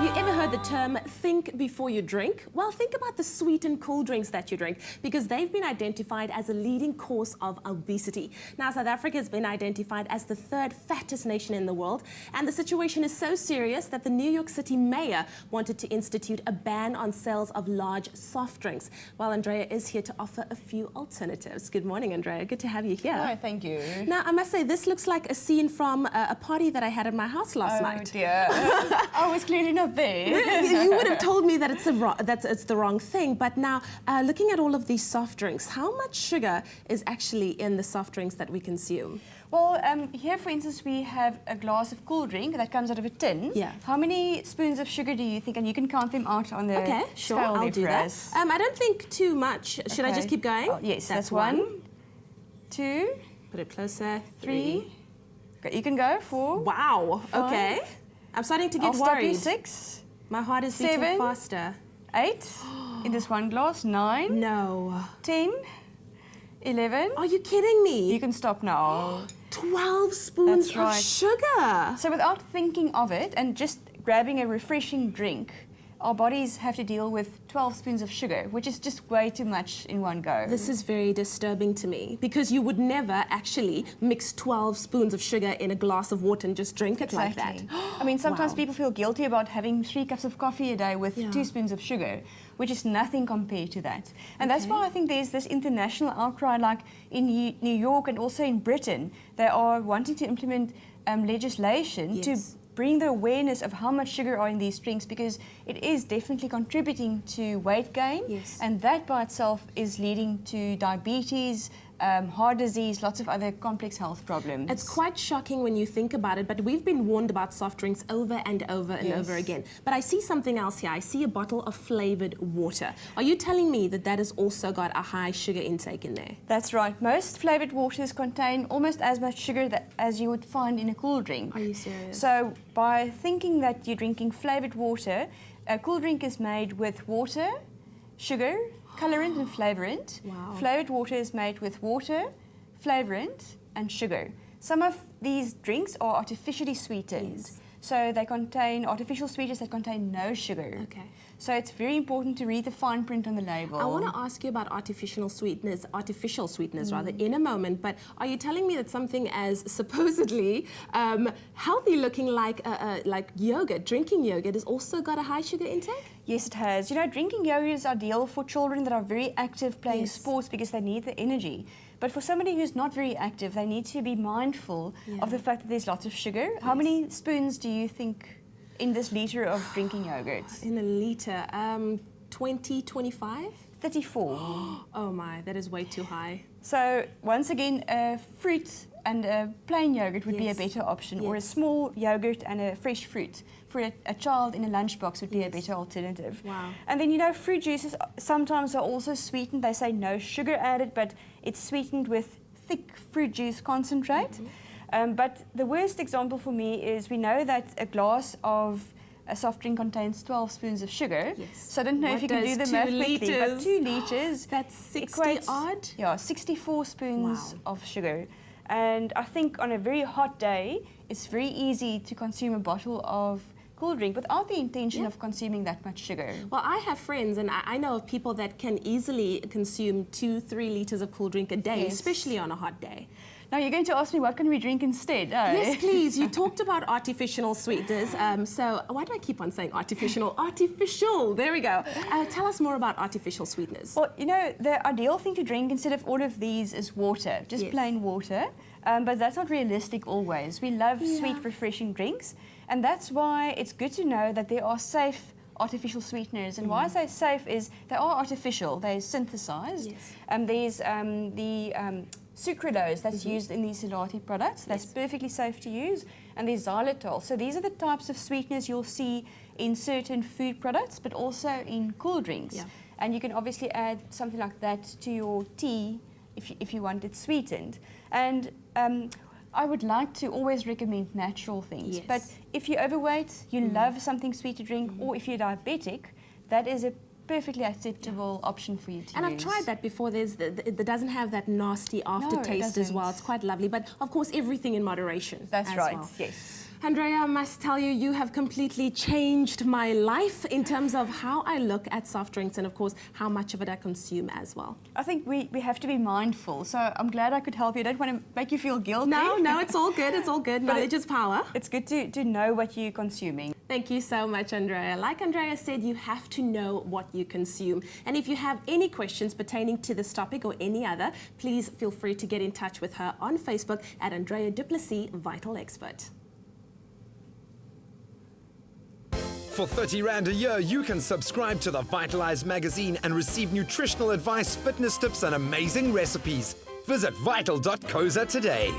you ever heard the term think before you drink? Well, think about the sweetened cool drinks that you drink, because they've been identified as a leading cause of obesity. Now, South Africa has been identified as the third fattest nation in the world, and the situation is so serious that the New York City mayor wanted to institute a ban on sales of large soft drinks. Well, Andrea is here to offer a few alternatives. Good morning, Andrea. Good to have you here. Oh, thank you. Now, I must say, this looks like a scene from a party that I had at my house last night. Oh, dear. I was clearly not there. You would have told me that it's the wrong thing, but now, looking at all of these soft drinks, how much sugar is actually in the soft drinks that we consume? Well, here, for instance, we have a glass of cool drink that comes out of a tin. Yeah. How many spoons of sugar do you think? And you can count them out on the sure, scale I'll do that. I don't think too much. Should I just keep going? Oh, yes, that's 1, 2, put it closer, 3. You can go 4. Wow. 5. Okay. I'm starting to get I'll worried. Stop you, 6. My heart is beating 7, faster. 8. In this one glass. 9. No. 10. 11. Are you kidding me? You can stop now. 12 spoons of sugar. So without thinking of it and just grabbing a refreshing drink, our bodies have to deal with 12 spoons of sugar, which is just way too much in one go. This is very disturbing to me, because you would never actually mix 12 spoons of sugar in a glass of water and just drink it like that. I mean, sometimes people feel guilty about having 3 cups of coffee a day with 2 spoons of sugar, which is nothing compared to that. And that's why I think there's this international outcry, like in New York and also in Britain. They are wanting to implement legislation to bring the awareness of how much sugar are in these drinks, because it is definitely contributing to weight gain, and that by itself is leading to diabetes, heart disease, lots of other complex health problems. It's quite shocking when you think about it, but we've been warned about soft drinks over and over and over again. But I see something else here. I see a bottle of flavoured water. Are you telling me that that has also got a high sugar intake in there? That's right. Most flavoured waters contain almost as much sugar as you would find in a cool drink. Are you serious? So by thinking that you're drinking flavoured water, a cool drink is made with water, sugar, colorant and flavorant. Flavoured water is made with water, flavorant and sugar. Some of these drinks are artificially sweetened. So they contain artificial sweeteners that contain no sugar. So it's very important to read the fine print on the label. I want to ask you about artificial sweeteners rather, in a moment, but are you telling me that something as supposedly healthy looking like yogurt, drinking yogurt, has also got a high sugar intake? Yes, it has. You know, drinking yogurt is ideal for children that are very active playing sports, because they need the energy. But for somebody who's not very active, they need to be mindful of the fact that there's lots of sugar. How many spoons do you think in this litre of drinking yogurt? In a litre, 20, 25? 34. Oh my, that is way too high. So once again, fruit and a plain yogurt would be a better option, or a small yogurt and a fresh fruit for a child in a lunchbox would be a better alternative. And then, you know, fruit juices sometimes are also sweetened. They say no sugar added, but it's sweetened with thick fruit juice concentrate. But the worst example for me is, we know that a glass of a soft drink contains 12 spoons of sugar. So I don't know if you can do the math quickly, but 2 litres, that's 60 odd? Yeah, 64 spoons of sugar. And I think on a very hot day, it's very easy to consume a bottle of cool drink without the intention of consuming that much sugar. Well, I have friends, and I know of people that can easily consume 2-3 litres of cool drink a day, especially on a hot day. Now, you're going to ask me, what can we drink instead? Yes, please. You talked about artificial sweeteners. So why do I keep on saying artificial? Artificial. There we go. Tell us more about artificial sweeteners. Well, you know, the ideal thing to drink instead of all of these is water, just plain water. But that's not realistic always. We love sweet, refreshing drinks. And that's why it's good to know that there are safe artificial sweeteners. And why I say safe is they are artificial. They're synthesized. There's the sucralose that's used in these Silati products. That's perfectly safe to use. And there's xylitol. So these are the types of sweeteners you'll see in certain food products, but also in cool drinks. And you can obviously add something like that to your tea if you want it sweetened. And I would like to always recommend natural things. But if you're overweight, you love something sweet to drink, or if you're diabetic, that is a perfectly acceptable option for you to use. And I've tried that before. It doesn't have that nasty aftertaste as well. It's quite lovely. But of course, everything in moderation. That's right, yes. Andrea, I must tell you, you have completely changed my life in terms of how I look at soft drinks and, of course, how much of it I consume as well. I think we have to be mindful, so I'm glad I could help you. I don't want to make you feel guilty. No, it's all good, it's all good. Knowledge is power. It's good to know what you're consuming. Thank you so much, Andrea. Like Andrea said, you have to know what you consume. And if you have any questions pertaining to this topic or any other, please feel free to get in touch with her on Facebook at Andrea Duplessis, Vital Expert. For 30 Rand a year, you can subscribe to the Vitalize magazine and receive nutritional advice, fitness tips, and amazing recipes. Visit vital.co.za today.